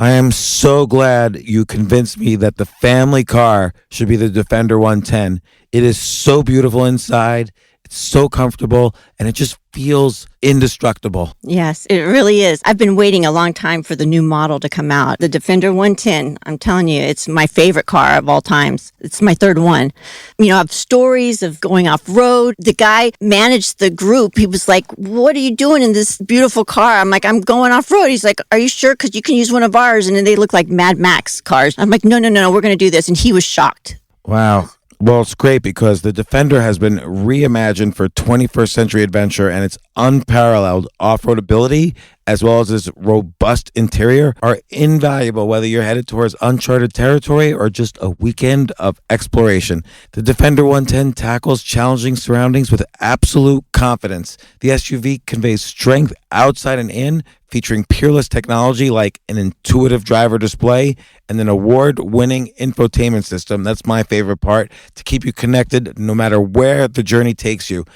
I am so glad you convinced me that the family car should be the Defender 110. It is so beautiful inside. It's so comfortable, and it just feels indestructible. Yes, it really is. I've been waiting a long time for the new model to come out. The Defender 110, I'm telling you, it's my favorite car of all times. It's my third one. You know, I have stories of going off-road. The guy managed the group. He was like, what are you doing in this beautiful car? I'm like, I'm going off-road. He's like, are you sure? Because you can use one of ours. And then they look like Mad Max cars. I'm like, no, we're going to do this. And he was shocked. Wow. Well, it's great because the Defender has been reimagined for 21st century adventure, and its unparalleled off-road ability, as well as its robust interior, are invaluable whether you're headed towards uncharted territory or just a weekend of exploration. The Defender 110 tackles challenging surroundings with absolute confidence. The SUV conveys strength outside and in, featuring peerless technology like an intuitive driver display and an award-winning infotainment system. That's my favorite part, to keep you connected no matter where the journey takes you.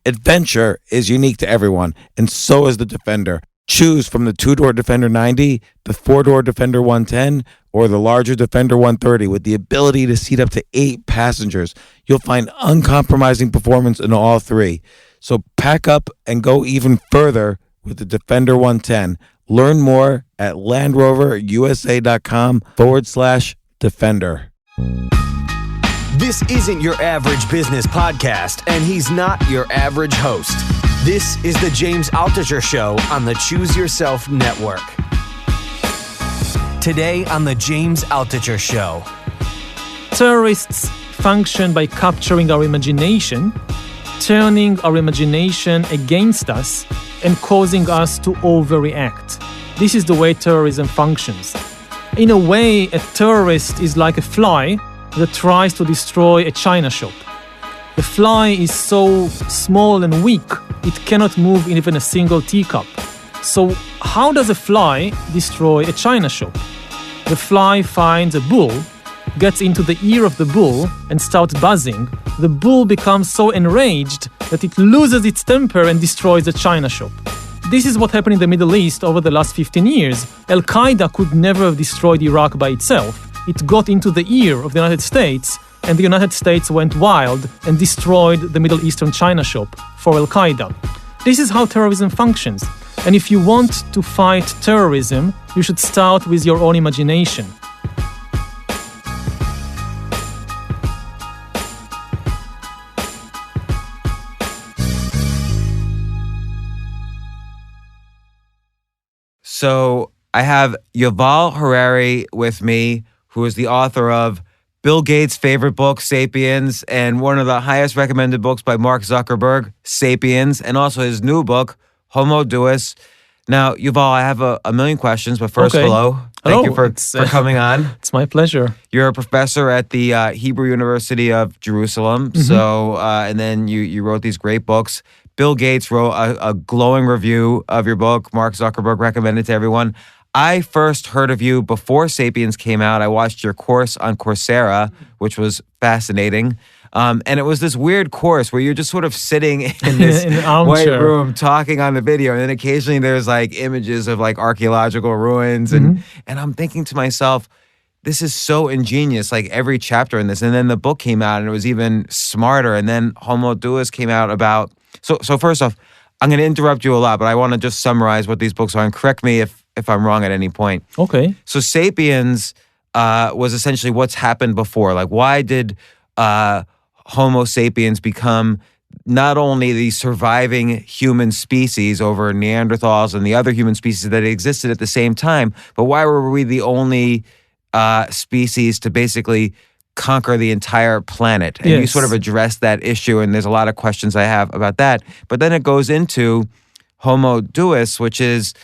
Adventure is unique to everyone, and so is the Defender. Choose from the two-door Defender 90, the four-door Defender 110, or the larger Defender 130 with the ability to seat up to 8 passengers. You'll find uncompromising performance in all three. So pack up and go even further with the Defender 110. Learn more at landroverusa.com/Defender. This isn't your average business podcast, and he's not your average host. This is the James Altucher Show on the Choose Yourself Network. Today on the James Altucher Show. Terrorists function by capturing our imagination, turning our imagination against us, and causing us to overreact. This is the way terrorism functions. In a way, a terrorist is like a fly that tries to destroy a china shop. The fly is so small and weak, it cannot move even a single teacup. So how does a fly destroy a china shop? The fly finds a bull, gets into the ear of the bull, and starts buzzing. The bull becomes so enraged that it loses its temper and destroys the china shop. This is what happened in the Middle East over the last 15 years. Al-Qaeda could never have destroyed Iraq by itself. It got into the ear of the United States, and the United States went wild and destroyed the Middle Eastern china shop for Al-Qaeda. This is how terrorism functions. And if you want to fight terrorism, you should start with your own imagination. So I have Yuval Harari with me, who is the author of Bill Gates' favorite book, Sapiens, and one of the highest recommended books by Mark Zuckerberg, Sapiens, and also his new book, Homo Deus. Now, Yuval, I have a million questions, but first, hello. Thank you for coming on. It's my pleasure. You're a professor at the Hebrew University of Jerusalem, and then you wrote these great books. Bill Gates wrote a glowing review of your book. Mark Zuckerberg recommended it to everyone. I first heard of you before Sapiens came out. I watched your course on Coursera, which was fascinating. And it was this weird course where you're just sort of sitting in this white room talking on the video. And then occasionally there's like images of like archaeological ruins. And I'm thinking to myself, this is so ingenious, like every chapter in this. And then the book came out and it was even smarter. And then Homo Deus came out about... So first off, I'm going to interrupt you a lot, but I want to just summarize what these books are and correct me if I'm wrong at any point. Okay. So Sapiens was essentially what's happened before. Like, why did Homo sapiens become not only the surviving human species over Neanderthals and the other human species that existed at the same time, but why were we the only species to basically conquer the entire planet? And you sort of address that issue, and there's a lot of questions I have about that. But then it goes into Homo Deus, which is,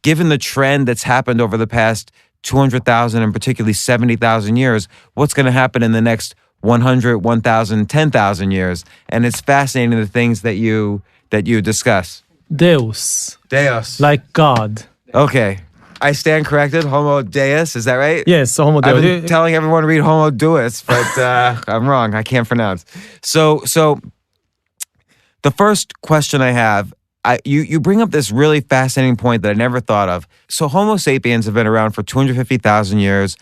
given the trend that's happened over the past 200,000 and particularly 70,000 years, what's going to happen in the next 100, 1,000, 10,000 years? And it's fascinating the things that you discuss. Deus. Like God. Okay. I stand corrected. Homo Deus, is that right? Yes, so Homo Deus. I've been telling everyone to read Homo Deus, but I'm wrong. I can't pronounce. So the first question I have you bring up this really fascinating point that I never thought of. So Homo sapiens have been around for 250,000 years,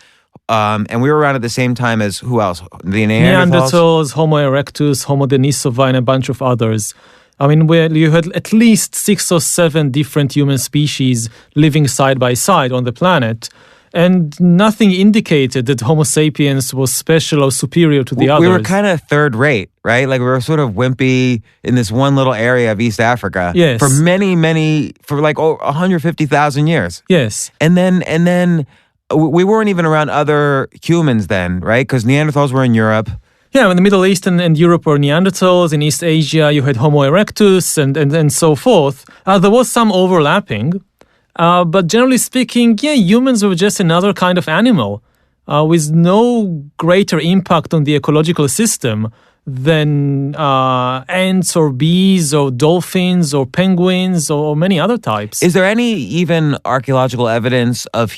and we were around at the same time as who else? The Neanderthals, Homo erectus, Homo denisova, and a bunch of others. I mean, you had at least 6 or 7 different human species living side by side on the planet. And nothing indicated that Homo sapiens was special or superior to the others. We were kind of third rate, right? Like we were sort of wimpy in this one little area of East Africa. Yes. For like 150,000 years. Yes. And then we weren't even around other humans then, right? Because Neanderthals were in Europe. Yeah, in the Middle East and Europe were Neanderthals. In East Asia, you had Homo erectus and so forth. There was some overlapping. But generally speaking, humans were just another kind of animal with no greater impact on the ecological system than ants or bees or dolphins or penguins or many other types. Is there any even archaeological evidence of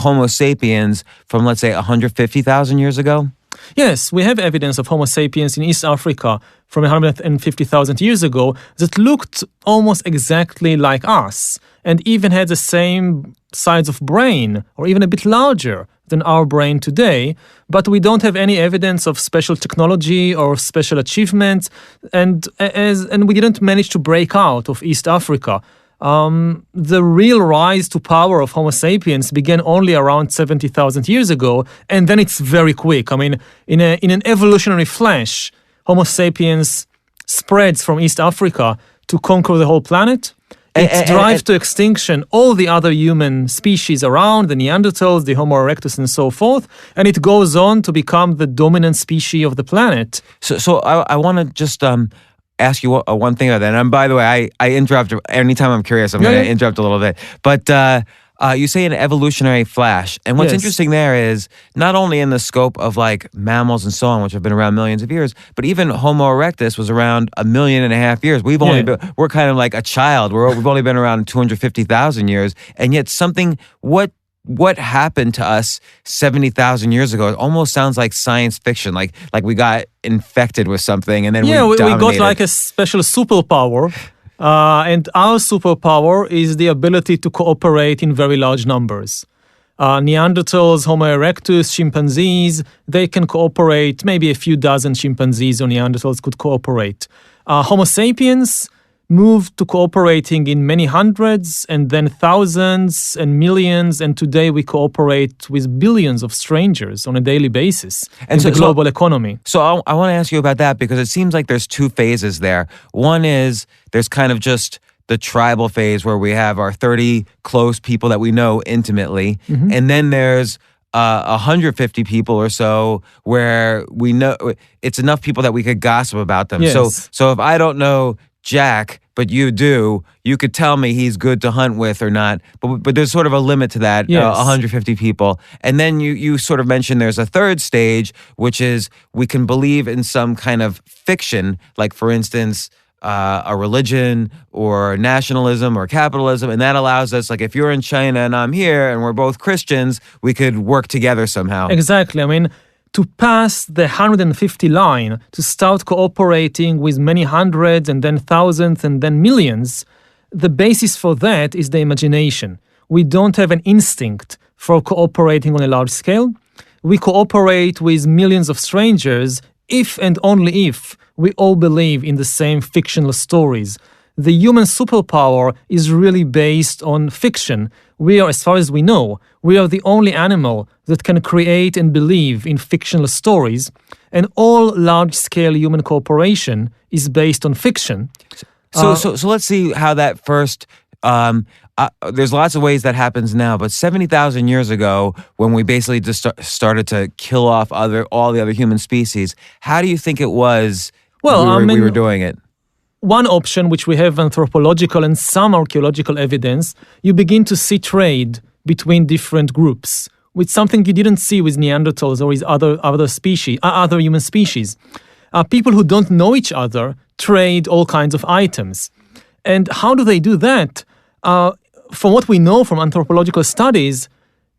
Homo sapiens from, let's say, 150,000 years ago? Yes, we have evidence of Homo sapiens in East Africa from 150,000 years ago that looked almost exactly like us and even had the same size of brain or even a bit larger than our brain today, but we don't have any evidence of special technology or special achievements, and we didn't manage to break out of East Africa. The real rise to power of Homo sapiens began only around 70,000 years ago, and then it's very quick. I mean, in an evolutionary flash, Homo sapiens spreads from East Africa to conquer the whole planet. It drives to extinction all the other human species around, the Neanderthals, the Homo erectus, and so forth, and it goes on to become the dominant species of the planet. So I want to just ask you one thing about that. And by the way, I interrupt anytime I'm curious. I'm going to interrupt a little bit. But you say an evolutionary flash. And what's interesting there is not only in the scope of like mammals and so on, which have been around millions of years, but even Homo erectus was around 1.5 million years. We're kind of like a child. We've only been around 250,000 years. And yet what happened to us 70,000 years ago? It almost sounds like science fiction, like we got infected with something and then we got like a special superpower. And our superpower is the ability to cooperate in very large numbers. Neanderthals, Homo erectus, chimpanzees, they can cooperate. Maybe a few dozen chimpanzees or Neanderthals could cooperate. Homo sapiens moved to cooperating in many hundreds and then thousands and millions, and today we cooperate with billions of strangers on a daily basis in the global economy. So I want to ask you about that because it seems like there's 2 phases there. One is there's kind of just the tribal phase where we have our 30 close people that we know intimately, and then there's 150 people or so where we know it's enough people that we could gossip about them. Yes. So if I don't know Jack, but you do, you could tell me he's good to hunt with or not. But there's sort of a limit to that, 150 people. And then you sort of mentioned there's a third stage, which is we can believe in some kind of fiction, like for instance, a religion or nationalism or capitalism. And that allows us, like if you're in China and I'm here and we're both Christians, we could work together somehow. Exactly. I mean, to pass the 150 line, to start cooperating with many hundreds and then thousands and then millions, the basis for that is the imagination. We don't have an instinct for cooperating on a large scale. We cooperate with millions of strangers if and only if we all believe in the same fictional stories. The human superpower is really based on fiction. We are, as far as we know, we are the only animal that can create and believe in fictional stories, and all large-scale human cooperation is based on fiction. So let's see how that first. There's lots of ways that happens now, but 70,000 years ago, when we basically just started to kill off all the other human species, how do you think it was? We were doing it. One option, which we have anthropological and some archaeological evidence, you begin to see trade between different groups, with something you didn't see with Neanderthals or with other human species. People who don't know each other trade all kinds of items. And how do they do that? From what we know from anthropological studies,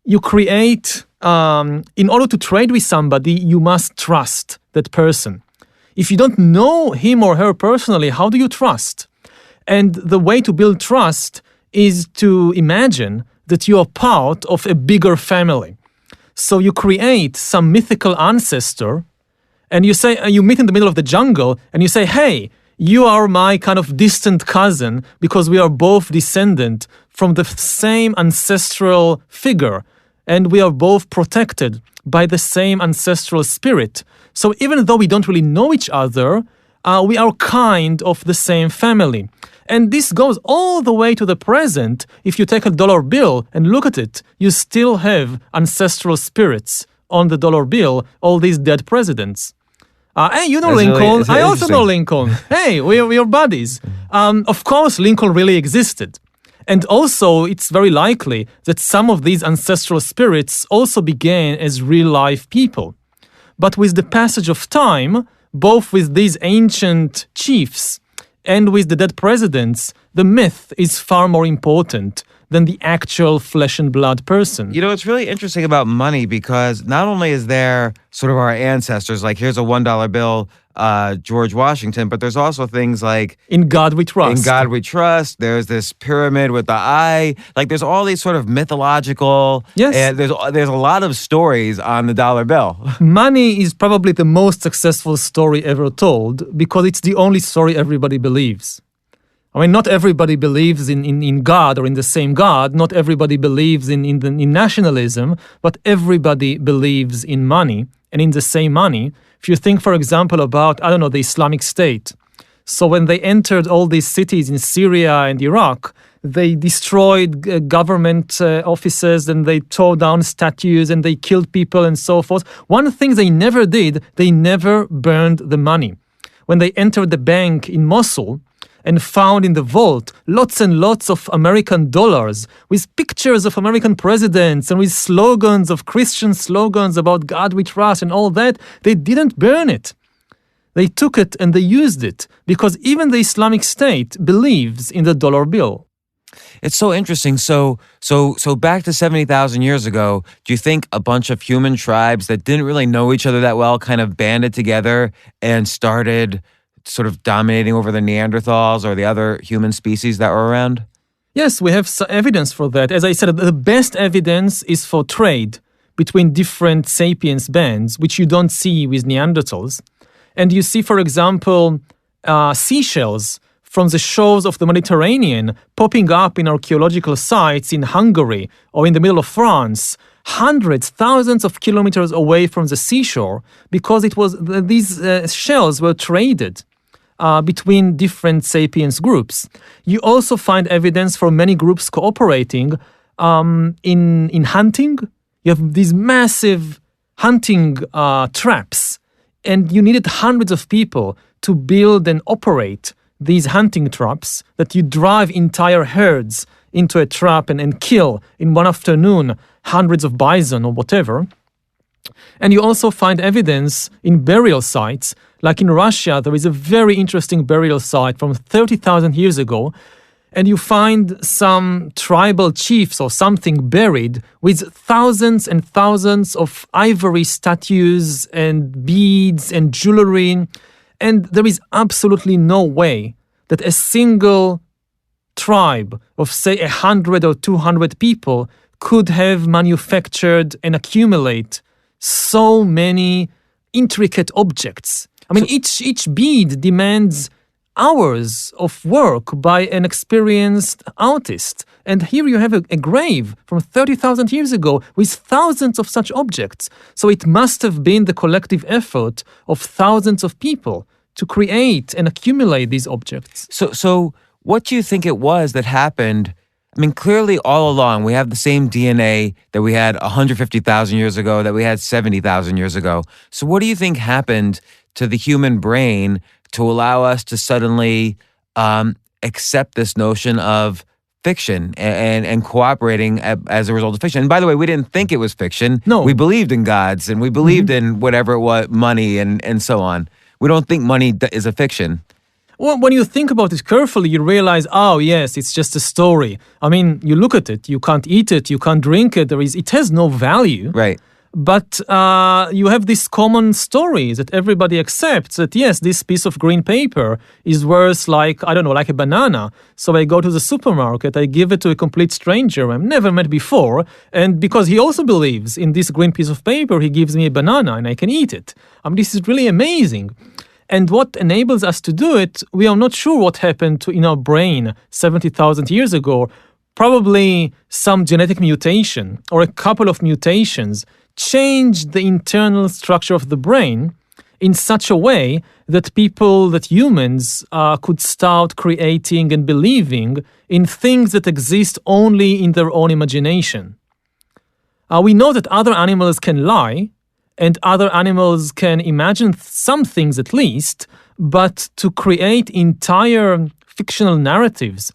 you create, in order to trade with somebody, you must trust that person. If you don't know him or her personally, how do you trust? And the way to build trust is to imagine that you are part of a bigger family. So you create some mythical ancestor, and you meet in the middle of the jungle, and you say, hey, you are my kind of distant cousin because we are both descendant from the same ancestral figure, and we are both protected by the same ancestral spirit. So even though we don't really know each other, we are kind of the same family. And this goes all the way to the present. If you take a dollar bill and look at it, you still have ancestral spirits on the dollar bill, all these dead presidents. Hey, you know That's Lincoln. really I also know Lincoln. Hey, we're buddies. Of course, Lincoln really existed. And also, it's very likely that some of these ancestral spirits also began as real-life people. But with the passage of time, both with these ancient chiefs and with the dead presidents, the myth is far more important than the actual flesh and blood person. You know, it's really interesting about money because not only is there sort of our ancestors, like here's a $1 bill, George Washington, but there's also things like In God we trust. In God we trust. There's this pyramid with the eye. Like there's all these sort of mythological. Yes. And there's a lot of stories on the dollar bill. Money is probably the most successful story ever told because it's the only story everybody believes. I mean, not everybody believes in God or in the same God. Not everybody believes in nationalism, but everybody believes in money and in the same money. If you think, for example, about, the Islamic State. So when they entered all these cities in Syria and Iraq, they destroyed government offices and they tore down statues and they killed people and so forth. One thing they never did, they never burned the money. When they entered the bank in Mosul, and found in the vault lots and lots of American dollars with pictures of American presidents and with slogans of Christian slogans about God we trust and all that, they didn't burn it. They took it and they used it because even the Islamic State believes in the dollar bill. It's so interesting. So back to 70,000 years ago, do you think a bunch of human tribes that didn't really know each other that well kind of banded together and started sort of dominating over the Neanderthals or the other human species that were around? Yes, we have evidence for that. As I said, the best evidence is for trade between different sapiens bands, which you don't see with Neanderthals. And you see, for example, seashells from the shores of the Mediterranean popping up in archaeological sites in Hungary or in the middle of France, hundreds, thousands of kilometers away from the seashore, because these shells were traded between different sapiens groups. You also find evidence for many groups cooperating in hunting. You have these massive hunting traps, and you needed hundreds of people to build and operate these hunting traps that you drive entire herds into a trap and kill in one afternoon hundreds of bison or whatever. And you also find evidence in burial sites. Like in Russia, there is a very interesting burial site from 30,000 years ago, and you find some tribal chiefs or something buried with thousands and thousands of ivory statues and beads and jewelry. And there is absolutely no way that a single tribe of, say, 100 or 200 people could have manufactured and accumulate so many intricate objects. I mean, each bead demands hours of work by an experienced artist. And here you have a grave from 30,000 years ago with thousands of such objects. So it must have been the collective effort of thousands of people to create and accumulate these objects. So what do you think it was that happened? I mean, clearly all along we have the same DNA that we had 150,000 years ago, that we had 70,000 years ago. So what do you think happened to the human brain to allow us to suddenly accept this notion of fiction and cooperating as a result of fiction? And by the way, we didn't think it was fiction. No. We believed in gods and we believed in whatever it was, money and so on. We don't think money is a fiction. Well, when you think about it carefully, you realize, oh, yes, it's just a story. I mean, you look at it, you can't eat it, you can't drink it, it has no value. Right. But you have these common stories that everybody accepts that, yes, this piece of green paper is worth like a banana. So I go to the supermarket, I give it to a complete stranger I've never met before. And because he also believes in this green piece of paper, he gives me a banana and I can eat it. This is really amazing. And what enables us to do it, we are not sure what happened in our brain 70,000 years ago. Probably some genetic mutation or a couple of mutations changed the internal structure of the brain in such a way that humans could start creating and believing in things that exist only in their own imagination. We know that other animals can lie, and other animals can imagine some things at least, but to create entire fictional narratives,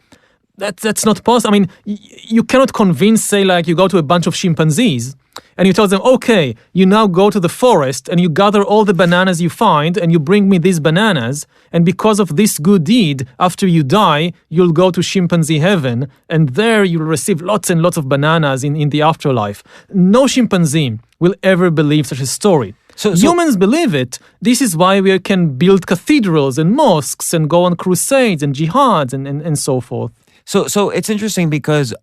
that's not possible. You cannot convince, say, like you go to a bunch of chimpanzees and you tell them, okay, you now go to the forest and you gather all the bananas you find and you bring me these bananas, and because of this good deed, after you die, you'll go to chimpanzee heaven and there you'll receive lots and lots of bananas in the afterlife. No chimpanzee will ever believe such a story. So humans believe it. This is why we can build cathedrals and mosques and go on crusades and jihads and so forth. So it's interesting because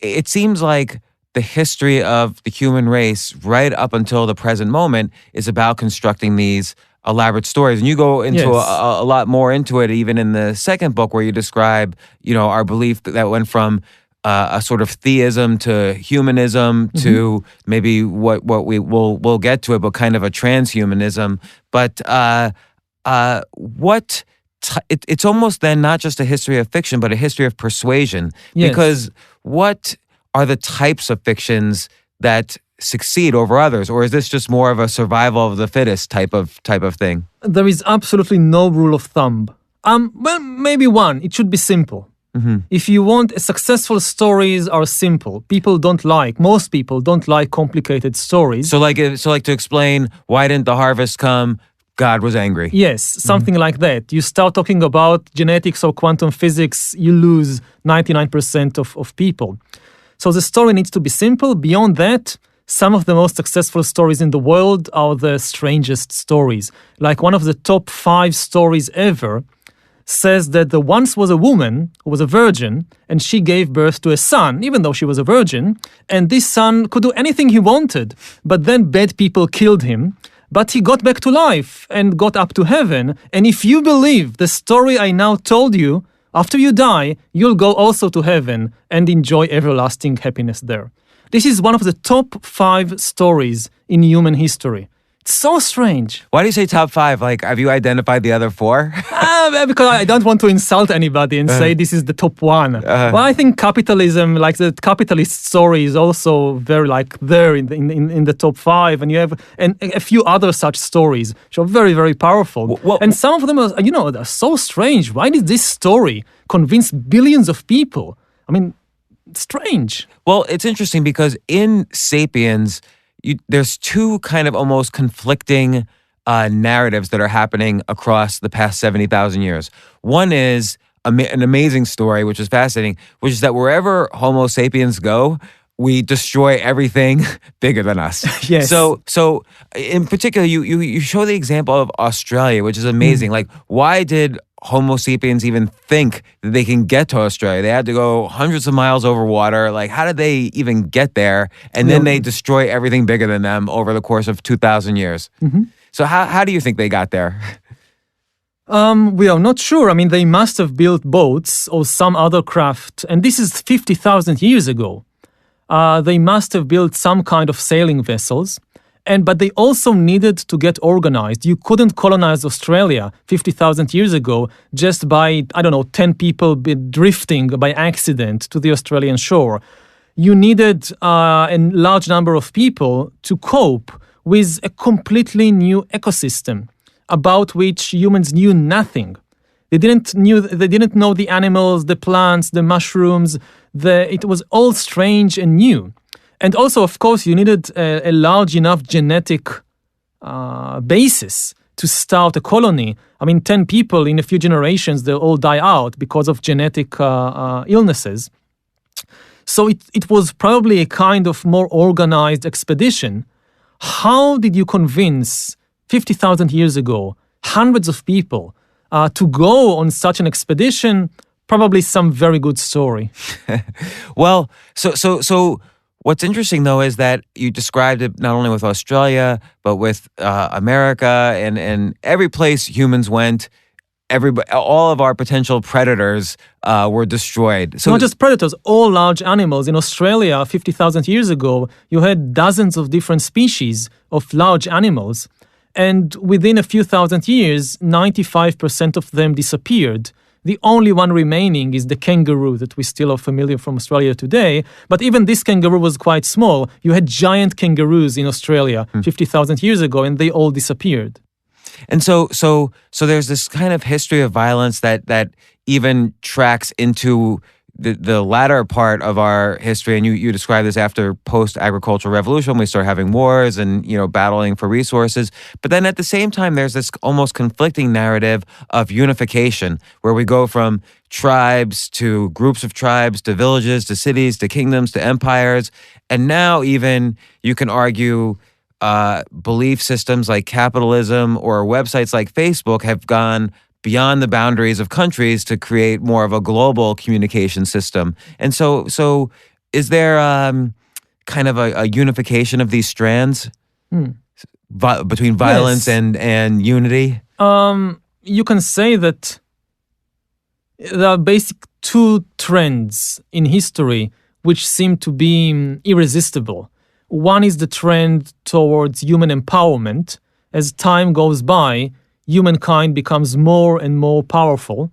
it seems like the history of the human race right up until the present moment is about constructing these elaborate stories. And you go into a lot more into it even in the second book where you describe, our belief that went from a sort of theism to humanism to maybe what we'll get to it, but kind of a transhumanism. But it's almost then not just a history of fiction, but a history of persuasion. Yes. Because what are the types of fictions that succeed over others, or is this just more of a survival of the fittest type of thing? There is absolutely no rule of thumb. Well, maybe one. It should be simple. If you want, successful stories are simple. Most people don't like complicated stories. So like to explain, why didn't the harvest come? God was angry. Yes, something like that. You start talking about genetics or quantum physics, you lose 99% of people. So the story needs to be simple. Beyond that, some of the most successful stories in the world are the strangest stories. Like one of the top 5 stories ever says that there once was a woman who was a virgin, and she gave birth to a son, even though she was a virgin, and this son could do anything he wanted, but then bad people killed him. But he got back to life and got up to heaven. And if you believe the story I now told you, after you die, you'll go also to heaven and enjoy everlasting happiness there. This is one of the top 5 stories in human history. It's so strange. Why do you say top 5? Like, have you identified the other 4? Because I don't want to insult anybody and say this is the top 1. Well, I think capitalism, like the capitalist story, is also very there in the top 5, and you have a few other such stories which are very, very powerful. And some of them are so strange. Why did this story convince billions of people? Strange. Well, it's interesting because in Sapiens, there's 2 kind of almost conflicting narratives that are happening across the past 70,000 years. One is an amazing story, which is fascinating, which is that wherever Homo sapiens go, we destroy everything bigger than us. Yes. So in particular, you show the example of Australia, which is amazing. Like, why did Homo sapiens even think that they can get to Australia? They had to go hundreds of miles over water. Like, how did they even get there? And then they destroy everything bigger than them over the course of 2,000 years. So how do you think they got there? We are not sure. They must have built boats or some other craft. And this is 50,000 years ago. They must have built some kind of sailing vessels. But they also needed to get organized. You couldn't colonize Australia 50,000 years ago just by, 10 people drifting by accident to the Australian shore. You needed a large number of people to cope with a completely new ecosystem about which humans knew nothing. They didn't know the animals, the plants, the mushrooms. It was all strange and new. And also, of course, you needed a large enough genetic basis to start a colony. 10 people in a few generations, they'll all die out because of genetic illnesses. So it was probably a kind of more organized expedition. How did you convince 50,000 years ago hundreds of people to go on such an expedition? Probably some very good story. Well, so what's interesting though is that you described it not only with Australia but with America and every place humans went. All of our potential predators were destroyed. So not just predators, all large animals. In Australia, 50,000 years ago, you had dozens of different species of large animals. And within a few thousand years, 95% of them disappeared. The only one remaining is the kangaroo that we still are familiar from Australia today. But even this kangaroo was quite small. You had giant kangaroos in Australia 50,000 years ago, and they all disappeared. And so there's this kind of history of violence that even tracks into the latter part of our history. And you describe this after post-agricultural revolution, we start having wars and, battling for resources. But then at the same time, there's this almost conflicting narrative of unification, where we go from tribes to groups of tribes to villages to cities to kingdoms to empires. And now even you can argue belief systems like capitalism or websites like Facebook have gone beyond the boundaries of countries to create more of a global communication system. And so is there kind of a unification of these strands between violence and unity? You can say that there are basic two trends in history which seem to be irresistible. One is the trend towards human empowerment. As time goes by, humankind becomes more and more powerful,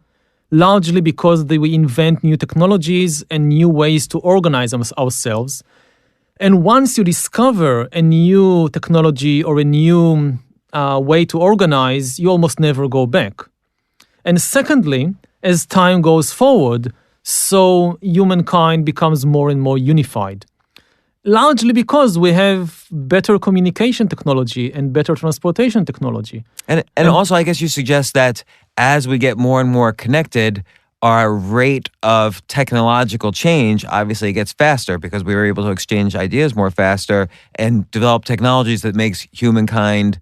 largely because we invent new technologies and new ways to organize ourselves. And once you discover a new technology or a new way to organize, you almost never go back. And secondly, as time goes forward, so humankind becomes more and more unified. Largely because we have better communication technology and better transportation technology. And also, I guess you suggest that as we get more and more connected, our rate of technological change obviously gets faster because we were able to exchange ideas more faster and develop technologies that makes humankind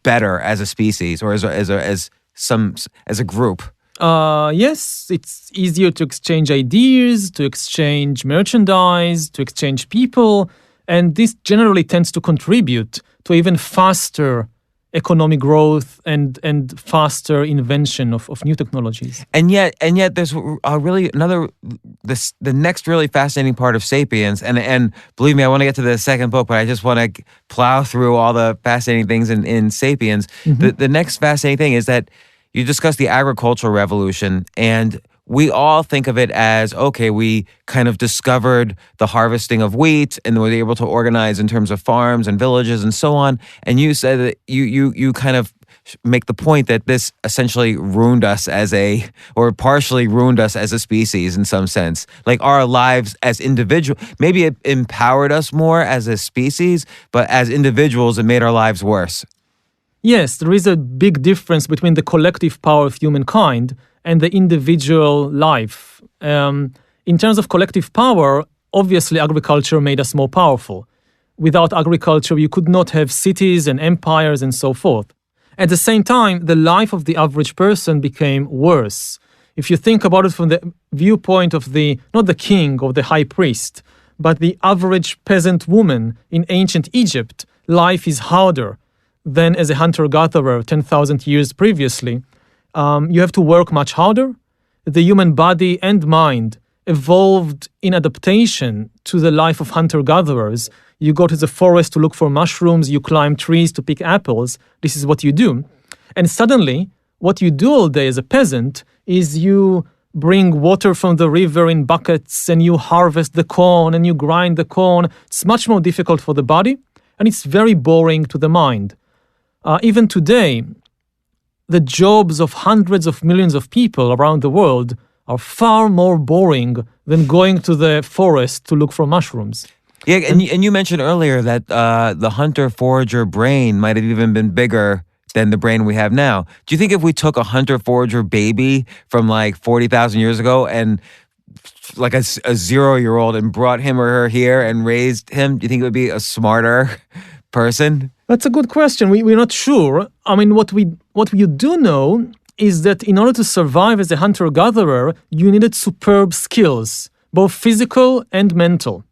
better as a species or as a group. Yes, it's easier to exchange ideas, to exchange merchandise, to exchange people, and this generally tends to contribute to even faster economic growth and faster invention of new technologies. And yet there's really the next really fascinating part of Sapiens, and believe me, I want to get to the second book, but I just want to plow through all the fascinating things in Sapiens. Mm-hmm. The next fascinating thing is that you discussed the agricultural revolution, and we all think of it as, okay, we kind of discovered the harvesting of wheat and were able to organize in terms of farms and villages and so on. And you said that you kind of make the point that this essentially ruined us or partially ruined us as a species in some sense. Like our lives as individuals, maybe it empowered us more as a species, but as individuals, it made our lives worse. Yes, there is a big difference between the collective power of humankind and the individual life. In terms of collective power, obviously agriculture made us more powerful. Without agriculture, you could not have cities and empires and so forth. At the same time, the life of the average person became worse. If you think about it from the viewpoint of not the king or the high priest, but the average peasant woman in ancient Egypt, life is harder than as a hunter-gatherer 10,000 years previously. You have to work much harder. The human body and mind evolved in adaptation to the life of hunter-gatherers. You go to the forest to look for mushrooms, you climb trees to pick apples. This is what you do. And suddenly, what you do all day as a peasant is you bring water from the river in buckets and you harvest the corn and you grind the corn. It's much more difficult for the body and it's very boring to the mind. Even today, the jobs of hundreds of millions of people around the world are far more boring than going to the forest to look for mushrooms. Yeah, and you mentioned earlier that the hunter-forager brain might have even been bigger than the brain we have now. Do you think if we took a hunter-forager baby from like 40,000 years ago and like a 0-year-old and brought him or her here and raised him, do you think it would be a smarter person? That's a good question. We're not sure. I mean, what you do know is that in order to survive as a hunter-gatherer, you needed superb skills, both physical and mental.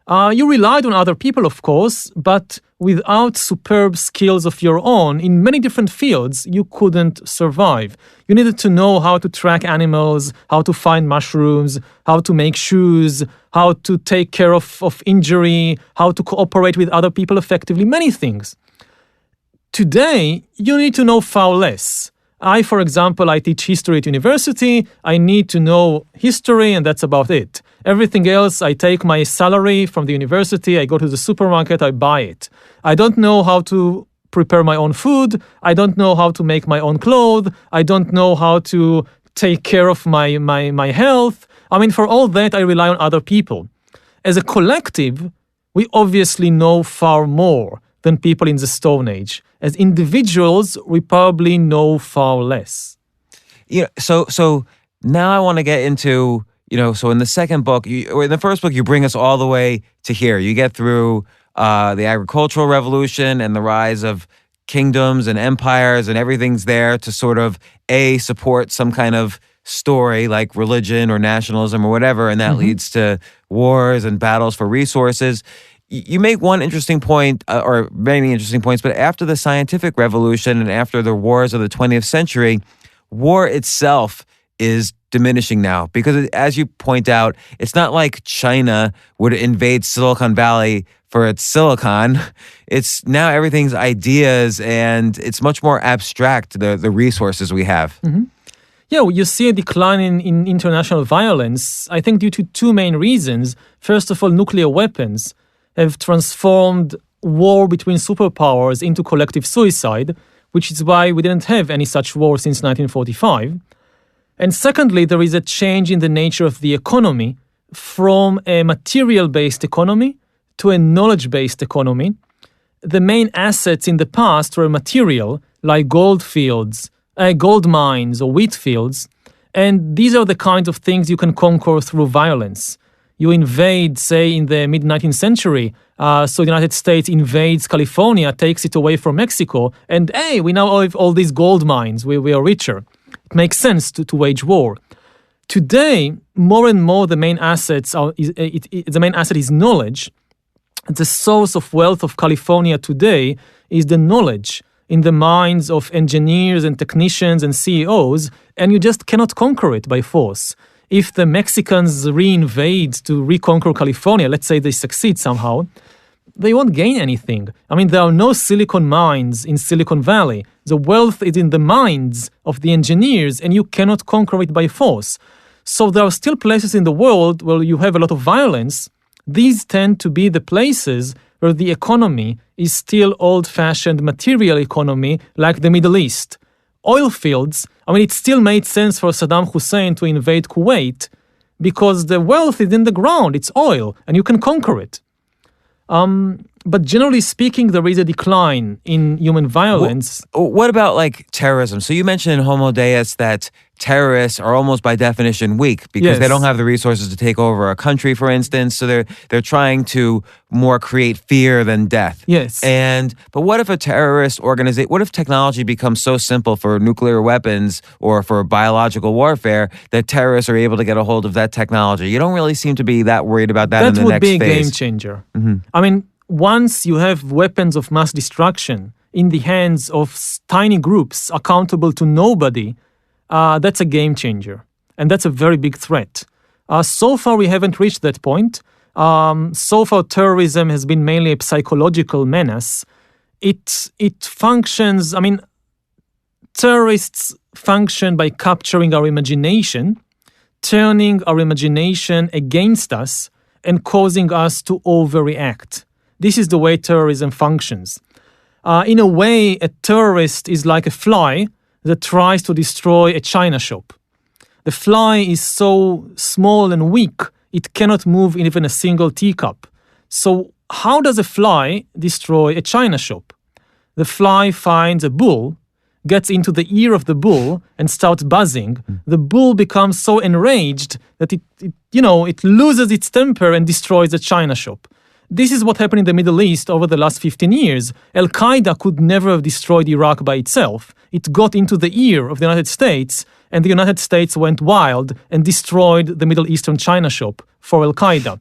You relied on other people, of course, but without superb skills of your own, in many different fields, you couldn't survive. You needed to know how to track animals, how to find mushrooms, how to make shoes, how to take care of injury, how to cooperate with other people effectively, many things. Today, you need to know far less. For example, I teach history at university. I need to know history, and that's about it. Everything else, I take my salary from the university, I go to the supermarket, I buy it. I don't know how to prepare my own food. I don't know how to make my own clothes. I don't know how to take care of my health. I mean, for all that, I rely on other people. As a collective, we obviously know far more than people in the Stone Age. As individuals, we probably know far less. Yeah. So now I want to get into, so in the second book, or in the first book, you bring us all the way to here. You get through the agricultural revolution and the rise of kingdoms and empires, and everything's there to sort of support some kind of story like religion or nationalism or whatever, and that leads to wars and battles for resources. You make one interesting point, or many interesting points, but after the scientific revolution and after the wars of the 20th century, war itself is diminishing now. Because as you point out, it's not like China would invade Silicon Valley for its silicon. It's now everything's ideas, and it's much more abstract, the resources we have. Mm-hmm. Yeah, you see a decline in international violence, I think due to two main reasons. First of all, nuclear weapons have transformed war between superpowers into collective suicide, which is why we didn't have any such war since 1945. And secondly, there is a change in the nature of the economy from a material-based economy to a knowledge-based economy. The main assets in the past were material, like gold mines or wheat fields, and these are the kinds of things you can conquer through violence. You invade, say, in the mid-19th century, so the United States invades California, takes it away from Mexico, and hey, we now have all these gold mines, we are richer. It makes sense to wage war. Today, more and more the main asset is knowledge. The source of wealth of California today is the knowledge in the minds of engineers and technicians and CEOs, and you just cannot conquer it by force. If the Mexicans reinvade to reconquer California, let's say they succeed somehow, they won't gain anything. I mean, there are no silicon mines in Silicon Valley. The wealth is in the minds of the engineers, and you cannot conquer it by force. So there are still places in the world where you have a lot of violence. These tend to be the places where the economy is still old-fashioned material economy, like the Middle East. Oil fields, I mean, it still made sense for Saddam Hussein to invade Kuwait because the wealth is in the ground, it's oil, and you can conquer it. But generally speaking, there is a decline in human violence. What about like terrorism? So you mentioned in Homo Deus that terrorists are almost by definition weak because they don't have the resources to take over a country, for instance. So they're trying to more create fear than death. Yes. But what if a terrorist organization? What if technology becomes so simple for nuclear weapons or for biological warfare that terrorists are able to get a hold of that technology? You don't really seem to be that worried about that in the next phase. That would be a game changer. Mm-hmm. I mean, once you have weapons of mass destruction in the hands of tiny groups accountable to nobody, that's a game changer. And that's a very big threat. So far, we haven't reached that point. So far, terrorism has been mainly a psychological menace. It functions, I mean, terrorists function by capturing our imagination, turning our imagination against us, and causing us to overreact. This is the way terrorism functions. In a way, a terrorist is like a fly that tries to destroy a china shop. The fly is so small and weak, it cannot move in even a single teacup. So how does a fly destroy a china shop? The fly finds a bull, gets into the ear of the bull and starts buzzing, the bull becomes so enraged that it loses its temper and destroys a china shop. This is what happened in the Middle East over the last 15 years. Al-Qaeda could never have destroyed Iraq by itself. It got into the ear of the United States, and the United States went wild and destroyed the Middle Eastern china shop for Al-Qaeda.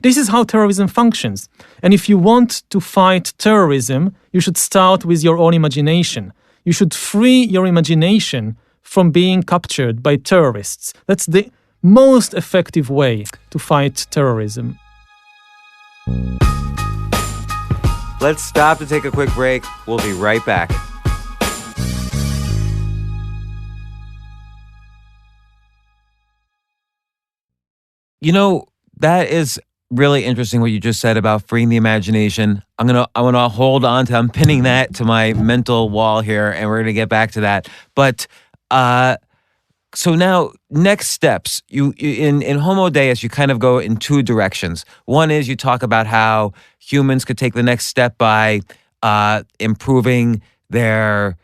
This is how terrorism functions. And if you want to fight terrorism, you should start with your own imagination. You should free your imagination from being captured by terrorists. That's the most effective way to fight terrorism. Let's stop to take a quick break. We'll be right back. That is really interesting what you just said about freeing the imagination. I'm gonna hold on to. I'm pinning that to my mental wall here, and we're gonna get back to that. But so now, next steps. You in Homo Deus, you kind of go in two directions. One is you talk about how humans could take the next step by improving their,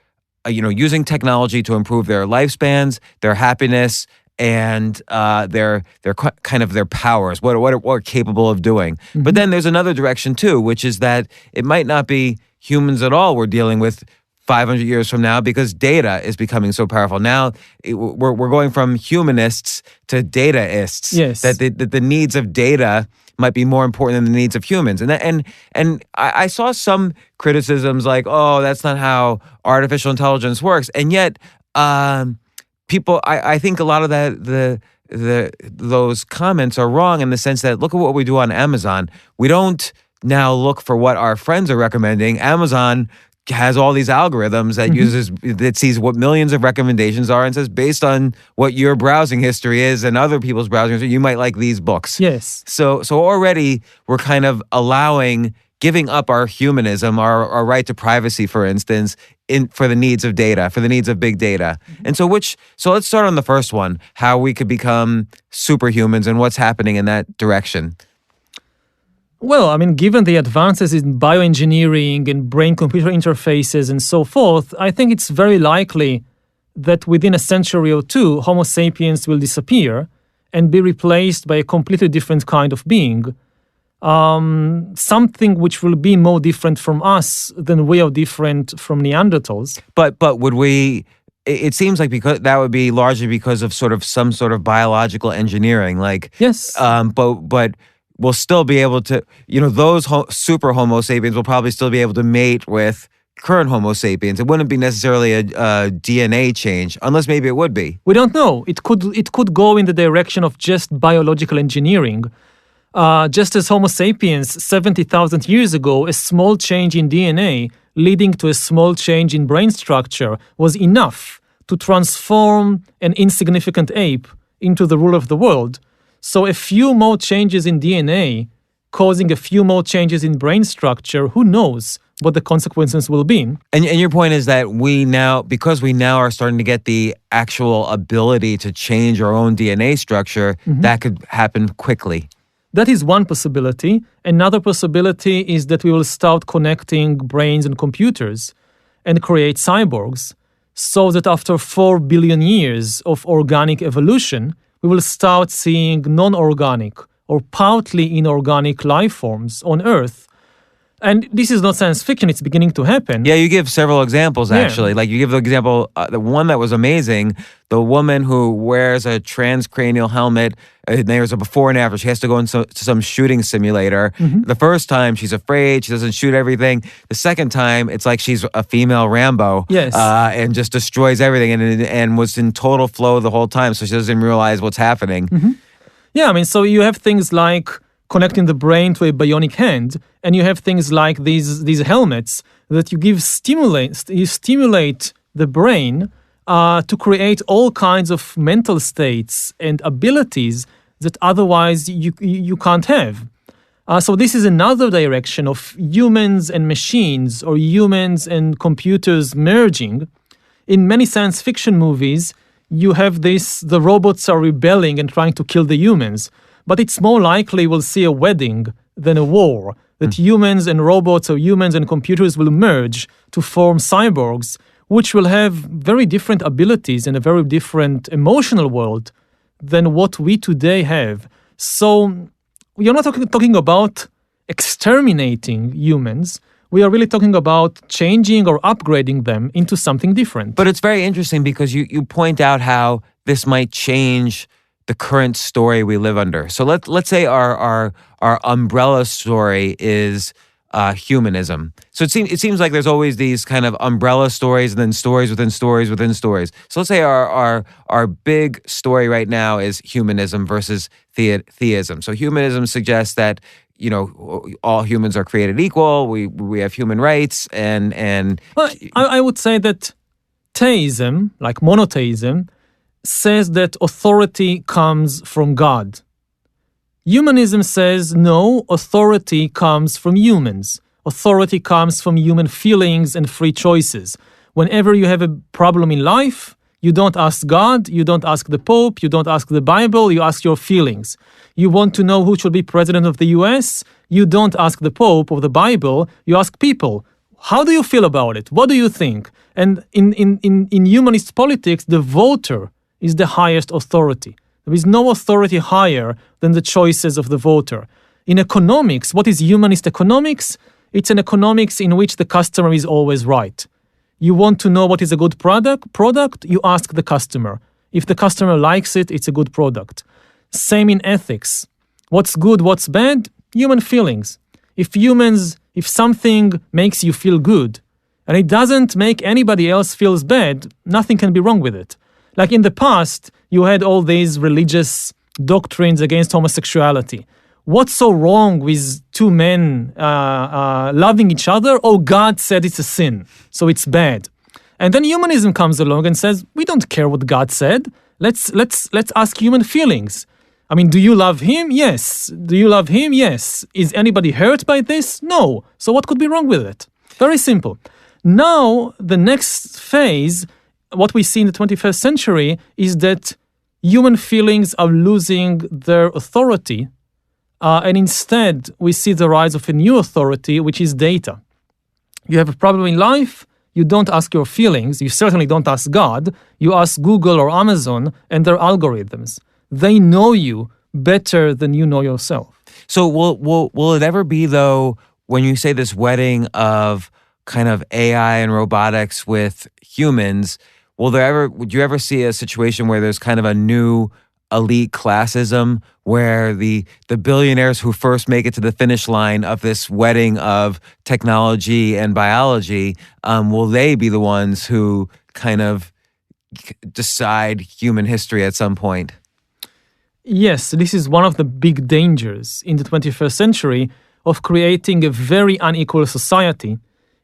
using technology to improve their lifespans, their happiness, and their powers, what we're capable of doing. Mm-hmm. But then there's another direction too, which is that it might not be humans at all we're dealing with 500 years from now, because data is becoming so powerful. Now we're going from humanists to dataists. Yes. That the needs of data might be more important than the needs of humans. And I saw some criticisms like, oh, that's not how artificial intelligence works. And yet people, I think a lot of those comments are wrong in the sense that look at what we do on Amazon. We don't now look for what our friends are recommending. Amazon has all these algorithms that that sees what millions of recommendations are and says, based on what your browsing history is and other people's browsing history, you might like these books. Yes. So already we're kind of giving up our humanism, our right to privacy, for instance, for the needs of data, for the needs of big data. And so let's start on the first one, how we could become superhumans and what's happening in that direction. Well, given the advances in bioengineering and brain-computer interfaces and so forth, I think it's very likely that within a century or two, Homo sapiens will disappear and be replaced by a completely different kind of being. Something which will be more different from us than we are different from Neanderthals. But would we... It seems like because that would be largely because of some sort of biological engineering. Yes. But we'll still be able to, those super Homo sapiens will probably still be able to mate with current Homo sapiens. It wouldn't be necessarily a DNA change, unless maybe it would be. We don't know. It could go in the direction of just biological engineering. Just as Homo sapiens 70,000 years ago, a small change in DNA leading to a small change in brain structure was enough to transform an insignificant ape into the ruler of the world. So a few more changes in DNA causing a few more changes in brain structure, who knows what the consequences will be. And your point is that because we now are starting to get the actual ability to change our own DNA structure, that could happen quickly. That is one possibility. Another possibility is that we will start connecting brains and computers and create cyborgs, so that after 4 billion years of organic evolution, we will start seeing non-organic or partly inorganic life forms on Earth. And this is not science fiction, it's beginning to happen. Yeah, you give several examples, actually. Yeah. Like you give the example, the one that was amazing, the woman who wears a transcranial helmet, there's a before and after. She has to go into some shooting simulator. The first time, she's afraid, she doesn't shoot everything. The second time, it's like she's a female Rambo. Yes. And just destroys everything and was in total flow the whole time, so she doesn't realize what's happening. Yeah, so you have things like connecting the brain to a bionic hand, and you have things like these helmets that you stimulate the brain to create all kinds of mental states and abilities that otherwise you can't have. So this is another direction of humans and machines, or humans and computers merging. In many science fiction movies, you have the robots are rebelling and trying to kill the humans. But it's more likely we'll see a wedding than a war, that humans and robots or humans and computers will merge to form cyborgs, which will have very different abilities and a very different emotional world than what we today have. So we are not talking about exterminating humans. We are really talking about changing or upgrading them into something different. But it's very interesting because you point out how this might change the current story we live under. So let's say our umbrella story is humanism. So it seems like there's always these kind of umbrella stories and then stories within stories within stories. So let's say our big story right now is humanism versus theism. So humanism suggests that all humans are created equal. We have human rights and well, I would say that theism, like monotheism, says that authority comes from God. Humanism says, no, authority comes from humans. Authority comes from human feelings and free choices. Whenever you have a problem in life, you don't ask God, you don't ask the Pope, you don't ask the Bible, you ask your feelings. You want to know who should be president of the US, you don't ask the Pope or the Bible, you ask people. How do you feel about it? What do you think? And in humanist politics, the voter is the highest authority. There is no authority higher than the choices of the voter. In economics, what is humanist economics? It's an economics in which the customer is always right. You want to know what is a good product, you ask the customer. If the customer likes it, it's a good product. Same in ethics. What's good, what's bad? Human feelings. If something makes you feel good, and it doesn't make anybody else feels bad, nothing can be wrong with it. Like in the past, you had all these religious doctrines against homosexuality. What's so wrong with two men loving each other? Oh, God said it's a sin, so it's bad. And then humanism comes along and says, we don't care what God said. Let's ask human feelings. I mean, do you love him? Yes. Do you love him? Yes. Is anybody hurt by this? No. So what could be wrong with it? Very simple. Now, the next phase, what we see in the 21st century, is that human feelings are losing their authority, and instead we see the rise of a new authority, which is data. You have a problem in life, you don't ask your feelings, you certainly don't ask God, you ask Google or Amazon and their algorithms. They know you better than you know yourself. So will it ever be, though, when you say this wedding of kind of AI and robotics with humans, would you ever see a situation where there's kind of a new elite classism where the billionaires who first make it to the finish line of this wedding of technology and biology, will they be the ones who kind of decide human history at some point? Yes, this is one of the big dangers in the 21st century of creating a very unequal society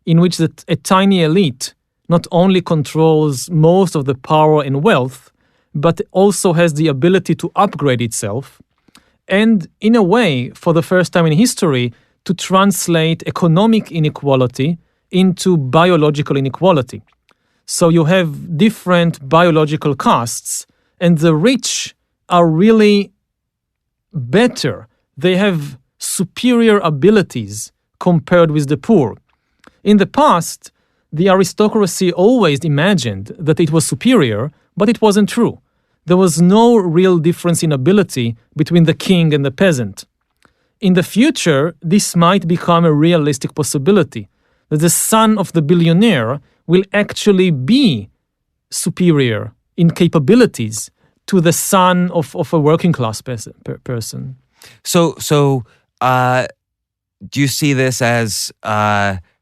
in which a tiny elite not only controls most of the power and wealth, but also has the ability to upgrade itself, and in a way, for the first time in history, to translate economic inequality into biological inequality. So you have different biological castes, and the rich are really better. They have superior abilities compared with the poor. In the past, the aristocracy always imagined that it was superior, but it wasn't true. There was no real difference in ability between the king and the peasant. In the future, this might become a realistic possibility, that the son of the billionaire will actually be superior in capabilities to the son of a working class person. So, do you see this as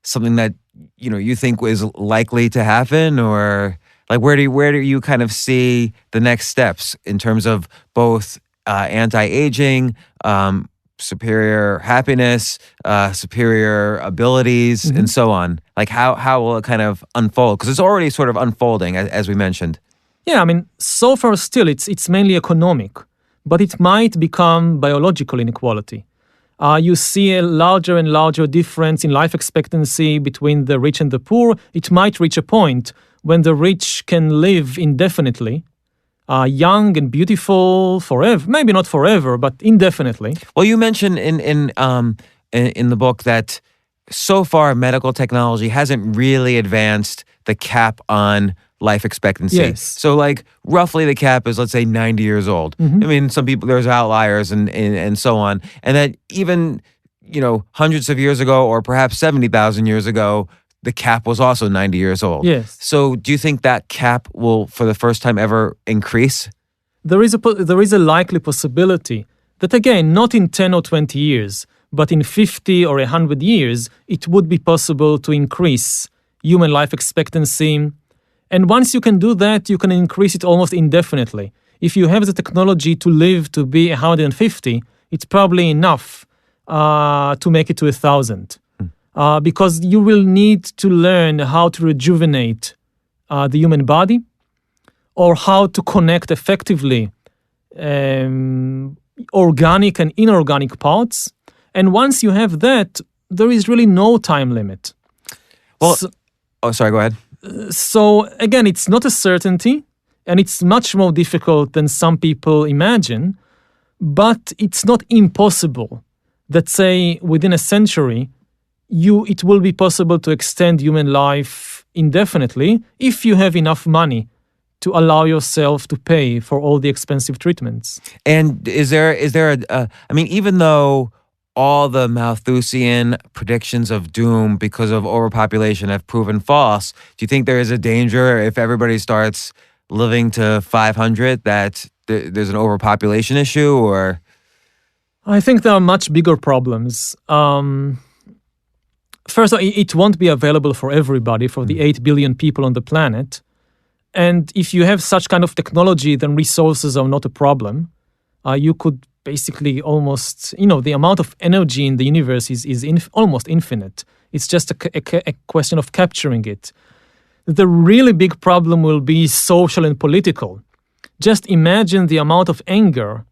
something that you think is likely to happen, or like where do you kind of see the next steps in terms of both anti-aging, superior happiness, superior abilities, and so on? Like how will it kind of unfold? Because it's already sort of unfolding, as we mentioned. Yeah, I mean, so far still it's mainly economic, but it might become biological inequality. You see a larger and larger difference in life expectancy between the rich and the poor. It might reach a point when the rich can live indefinitely, young and beautiful forever. Maybe not forever, but indefinitely. Well, you mentioned in the book that so far medical technology hasn't really advanced the cap on life expectancy. Yes. So like roughly the cap is, let's say, 90 years old. I mean, some people, there's outliers and so on. And that even, hundreds of years ago or perhaps 70,000 years ago, the cap was also 90 years old. Yes. So do you think that cap will, for the first time ever, increase? There is a likely possibility that, again, not in 10 or 20 years, but in 50 or 100 years, it would be possible to increase human life expectancy. And once you can do that, you can increase it almost indefinitely. If you have the technology to live to be 150, it's probably enough to make it to 1,000. Because you will need to learn how to rejuvenate the human body, or how to connect effectively organic and inorganic parts. And once you have that, there is really no time limit. Well, sorry, go ahead. So again, it's not a certainty, and it's much more difficult than some people imagine, but it's not impossible that, say, within a century, it will be possible to extend human life indefinitely if you have enough money to allow yourself to pay for all the expensive treatments. And is there even though all the Malthusian predictions of doom because of overpopulation have proven false, do you think there is a danger if everybody starts living to 500 that there's an overpopulation issue? Or I think there are much bigger problems. First, it won't be available for everybody, for the 8 billion people on the planet. And if you have such kind of technology, then resources are not a problem. You could basically almost, the amount of energy in the universe is almost infinite. It's just a question of capturing it. The really big problem will be social and political. Just imagine the amount of anger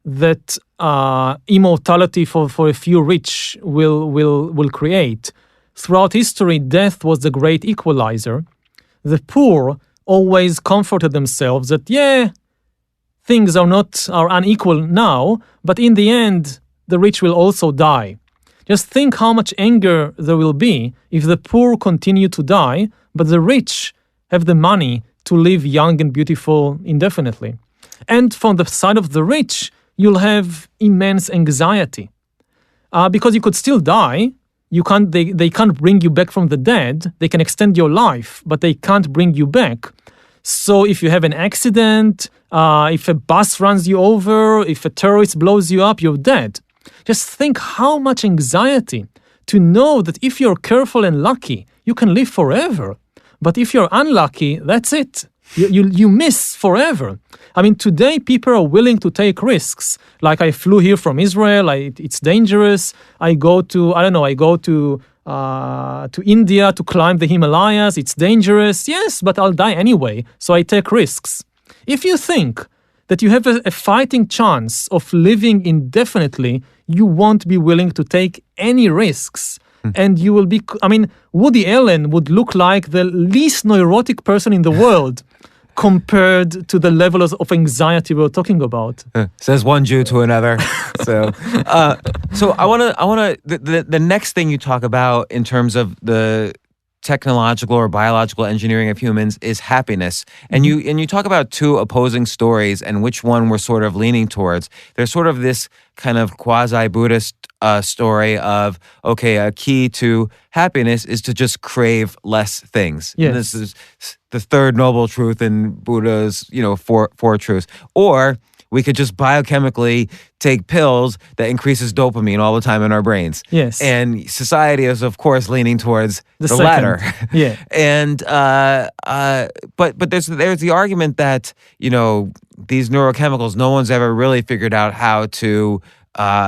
that immortality for a few rich will create. Throughout history, death was the great equalizer. The poor always comforted themselves that, things are unequal now, but in the end, the rich will also die. Just think how much anger there will be if the poor continue to die, but the rich have the money to live young and beautiful indefinitely. And from the side of the rich, you'll have immense anxiety. Because you could still die. They can't bring you back from the dead. They can extend your life, but they can't bring you back. So if you have an accident, if a bus runs you over, if a terrorist blows you up, you're dead. Just think how much anxiety to know that if you're careful and lucky, you can live forever. But if you're unlucky, that's it. You miss forever. I mean, today people are willing to take risks. Like I flew here from Israel. It's dangerous. I go to India to climb the Himalayas. It's dangerous. Yes, but I'll die anyway. So I take risks. If you think that you have a fighting chance of living indefinitely, you won't be willing to take any risks. And you will be, Woody Allen would look like the least neurotic person in the world compared to the level of anxiety we're talking about. Says one Jew to another. So I want to, the next thing you talk about in terms of the technological or biological engineering of humans is happiness. And you talk about two opposing stories and which one we're sort of leaning towards. There's sort of this kind of quasi-Buddhist story of, okay, a key to happiness is to just crave less things. Yes. And this is the third noble truth in Buddha's, four truths. Or we could just biochemically take pills that increases dopamine all the time in our brains. Yes. And society is, of course, leaning towards the second. latter. Yeah. And but there's the argument that, these neurochemicals, no one's ever really figured out how to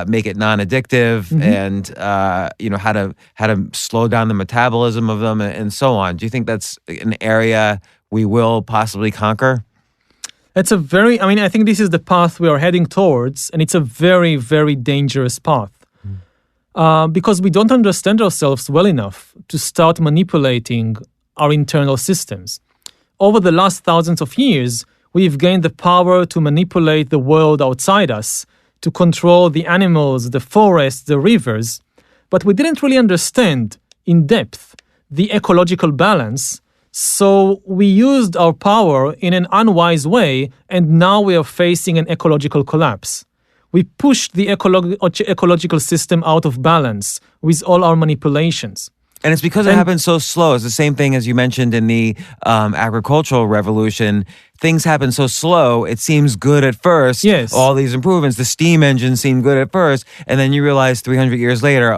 make it non-addictive and how to slow down the metabolism of them and so on. Do you think that's an area we will possibly conquer? It's I think this is the path we are heading towards, and it's a very, very dangerous path. Because we don't understand ourselves well enough to start manipulating our internal systems. Over the last thousands of years, we've gained the power to manipulate the world outside us, to control the animals, the forests, the rivers. but we didn't really understand in depth the ecological balance. So we used our power in an unwise way, and now we are facing an ecological collapse. We pushed the ecological system out of balance with all our manipulations. And it's because it happens so slow. It's the same thing as you mentioned in the agricultural revolution. Things happen so slow, it seems good at first. Yes. All these improvements, the steam engine seemed good at first, and then you realize 300 years later,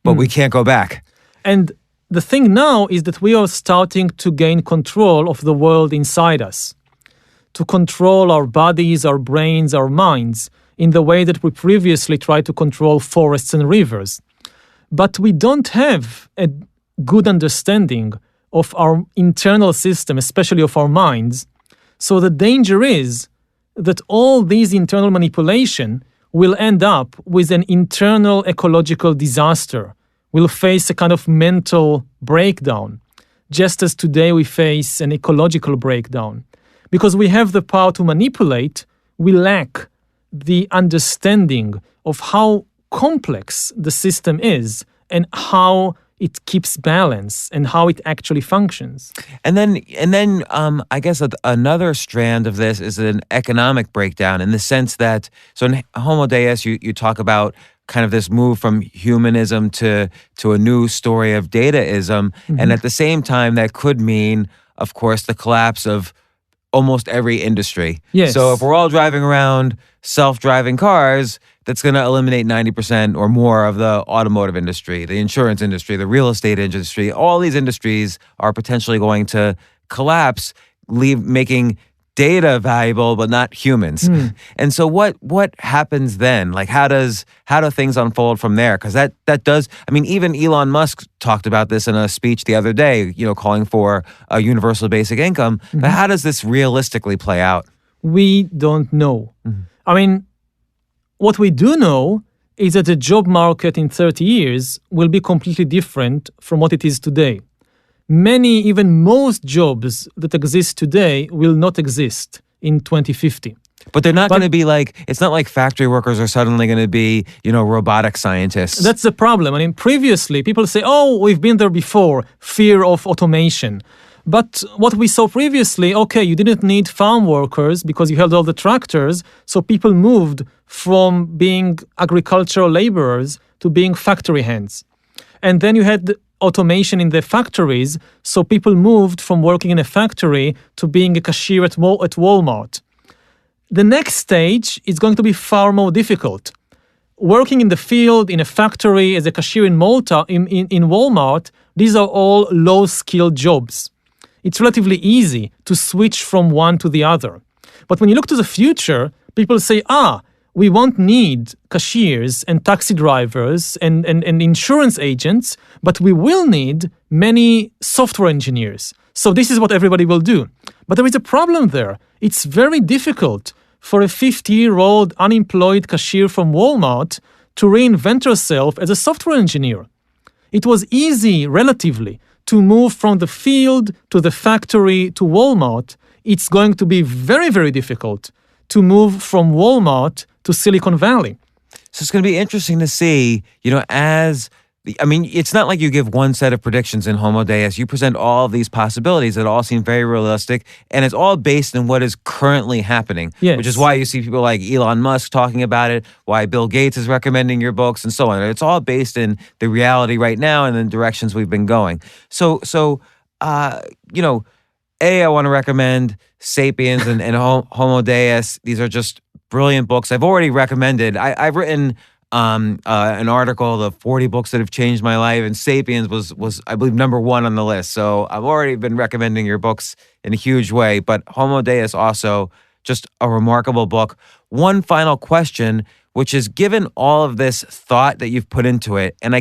but we can't go back. And the thing now is that we are starting to gain control of the world inside us, to control our bodies, our brains, our minds, in the way that we previously tried to control forests and rivers. But we don't have a good understanding of our internal system, especially of our minds. So the danger is that all these internal manipulation will end up with an internal ecological disaster. We'll face a kind of mental breakdown, just as today we face an ecological breakdown. Because we have the power to manipulate, we lack the understanding of how complex the system is and how it keeps balance and how it actually functions. And then, I guess another strand of this is an economic breakdown in the sense that, so in Homo Deus, you talk about kind of this move from humanism to a new story of dataism. Mm-hmm. And at the same time, that could mean, of course, the collapse of almost every industry. Yes. So if we're all driving around self-driving cars, that's going to eliminate 90% or more of the automotive industry, the insurance industry, the real estate industry. All these industries are potentially going to collapse, making data valuable but not humans. And so what happens then? Like how do things unfold from there? Because that does, I mean, even Elon Musk talked about this in a speech the other day, calling for a universal basic income. Mm-hmm. But how does this realistically play out? We don't know. Mm-hmm. I mean, what we do know is that the job market in 30 years will be completely different from what it is today. Many, even most jobs that exist today will not exist in 2050. But they're not going to be like, it's not like factory workers are suddenly going to be, robotic scientists. That's the problem. I mean, previously, people say, we've been there before, fear of automation. But what we saw previously, you didn't need farm workers because you had all the tractors, so people moved from being agricultural laborers to being factory hands. And then you had automation in the factories, so people moved from working in a factory to being a cashier at Walmart. The next stage is going to be far more difficult. Working in the field, in a factory, as a cashier in Walmart, these are all low-skilled jobs. It's relatively easy to switch from one to the other. But when you look to the future, people say, we won't need cashiers and taxi drivers and insurance agents, but we will need many software engineers. So this is what everybody will do. But there is a problem there. It's very difficult for a 50-year-old unemployed cashier from Walmart to reinvent herself as a software engineer. It was easy, relatively, to move from the field to the factory to Walmart. It's going to be very, very difficult to move from Walmart to Silicon Valley. So it's going to be interesting to see, it's not like you give one set of predictions in Homo Deus. You present all of these possibilities that all seem very realistic, and it's all based on what is currently happening, yes. Which is why you see people like Elon Musk talking about it, why Bill Gates is recommending your books, and so on. It's all based in the reality right now and the directions we've been going. So I want to recommend Sapiens and Homo Deus. These are just brilliant books. I've already recommended. I've written an article, the 40 books that have changed my life, and Sapiens was I believe number 1 on the list. So I've already been recommending your books in a huge way. But Homo Deus also just a remarkable book. One final question, which is, given all of this thought that you've put into it, and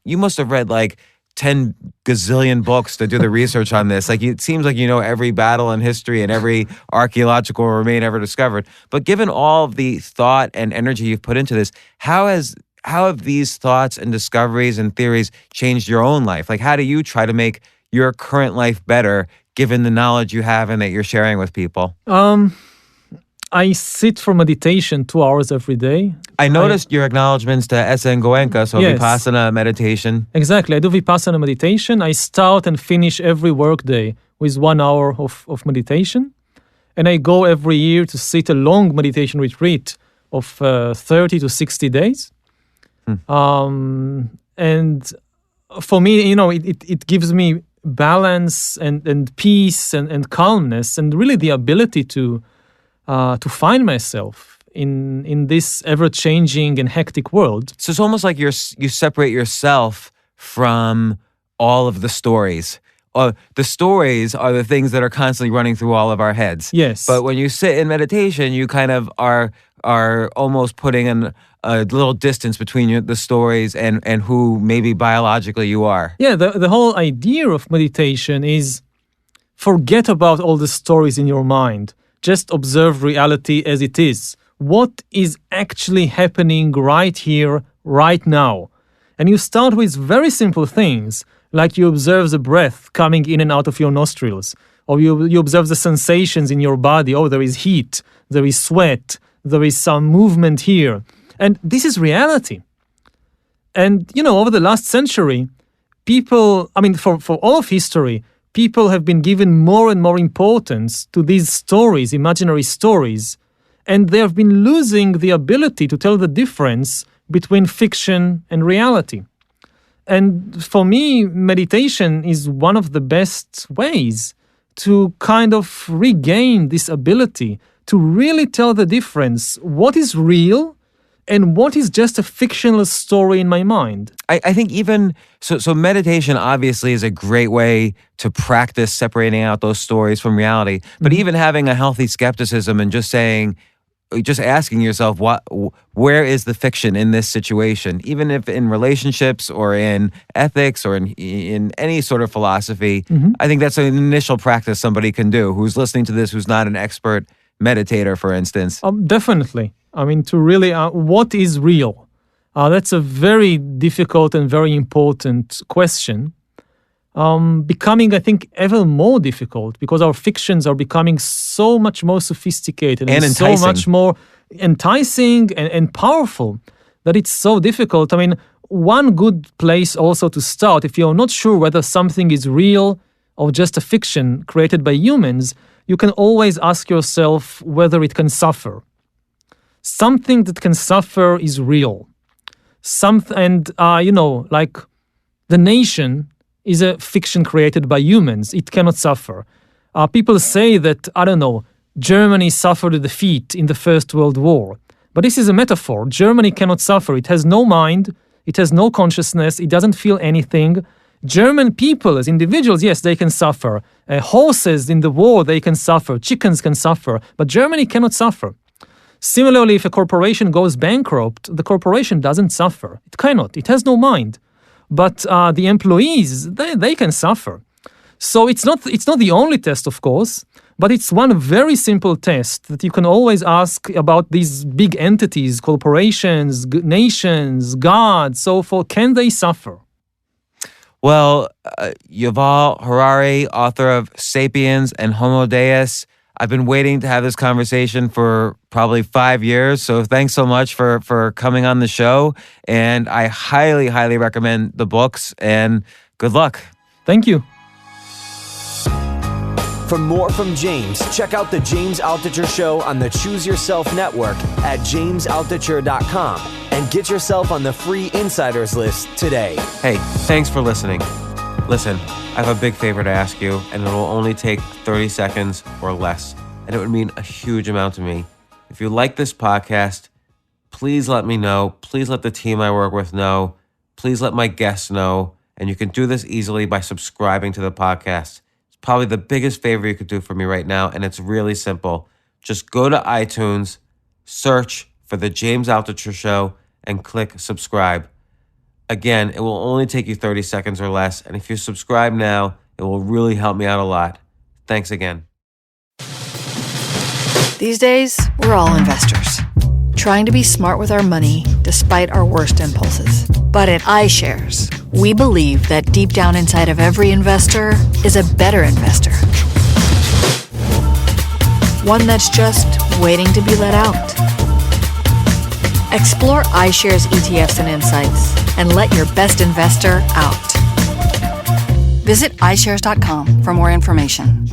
you must have read like 10 gazillion books to do the research on this. Like, it seems like you know every battle in history and every archaeological remain ever discovered. But given all of the thought and energy you've put into this, how have these thoughts and discoveries and theories changed your own life? Like, how do you try to make your current life better given the knowledge you have and that you're sharing with people? I sit for meditation 2 hours every day. I noticed your acknowledgments to S.N. Goenka, so Yes. Vipassana meditation. Exactly. I do Vipassana meditation. I start and finish every workday with 1 hour of meditation. And I go every year to sit a long meditation retreat of 30 to 60 days. And for me, it gives me balance and peace and calmness and really the ability to find myself in this ever-changing and hectic world. So it's almost like you separate yourself from all of the stories. The stories are the things that are constantly running through all of our heads. Yes. But when you sit in meditation, you kind of are almost putting in a little distance between the stories and who maybe biologically you are. Yeah, the whole idea of meditation is forget about all the stories in your mind. Just observe reality as it is. What is actually happening right here, right now? And you start with very simple things, like you observe the breath coming in and out of your nostrils, or you observe the sensations in your body. Oh, there is heat, there is sweat, there is some movement here. And this is reality. And, over the last century, people, for all of history, people have been given more and more importance to these stories, imaginary stories, and they have been losing the ability to tell the difference between fiction and reality. And for me, meditation is one of the best ways to kind of regain this ability to really tell the difference, what is real and what is just a fictional story in my mind. I think even, so meditation obviously is a great way to practice separating out those stories from reality, but even having a healthy skepticism and just asking yourself, where is the fiction in this situation? Even if in relationships or in ethics or in any sort of philosophy, I think that's an initial practice somebody can do who's listening to this, who's not an expert meditator, for instance. Definitely. To really, what is real? That's a very difficult and very important question. Becoming, I think, ever more difficult because our fictions are becoming so much more sophisticated and so much more enticing and powerful that it's so difficult. One good place also to start, if you're not sure whether something is real or just a fiction created by humans, you can always ask yourself whether it can suffer. Something that can suffer is real. Like the nation is a fiction created by humans. It cannot suffer. People say that, Germany suffered a defeat in the First World War. But this is a metaphor. Germany cannot suffer. It has no mind. It has no consciousness. It doesn't feel anything. German people as individuals, yes, they can suffer. Horses in the war, they can suffer. Chickens can suffer. But Germany cannot suffer. Similarly, if a corporation goes bankrupt, the corporation doesn't suffer. It cannot. It has no mind. But the employees, they can suffer. So it's not the only test, of course, but it's one very simple test that you can always ask about these big entities, corporations, nations, gods, so forth. Can they suffer? Well, Yuval Harari, author of Sapiens and Homo Deus, I've been waiting to have this conversation for probably 5 years, so thanks so much for coming on the show, and I highly, highly recommend the books, and good luck. Thank you. For more from James, check out The James Altucher Show on the Choose Yourself Network at jamesaltucher.com and get yourself on the free insiders list today. Hey, thanks for listening. Listen, I have a big favor to ask you, and it will only take 30 seconds or less, and it would mean a huge amount to me. If you like this podcast, please let me know. Please let the team I work with know. Please let my guests know, and you can do this easily by subscribing to the podcast. It's probably the biggest favor you could do for me right now, and it's really simple. Just go to iTunes, search for The James Altucher Show, and click subscribe. Again, it will only take you 30 seconds or less, and if you subscribe now, it will really help me out a lot. Thanks again. These days, we're all investors, trying to be smart with our money despite our worst impulses. But at iShares, we believe that deep down inside of every investor is a better investor. One that's just waiting to be let out. Explore iShares ETFs and insights and let your best investor out. Visit iShares.com for more information.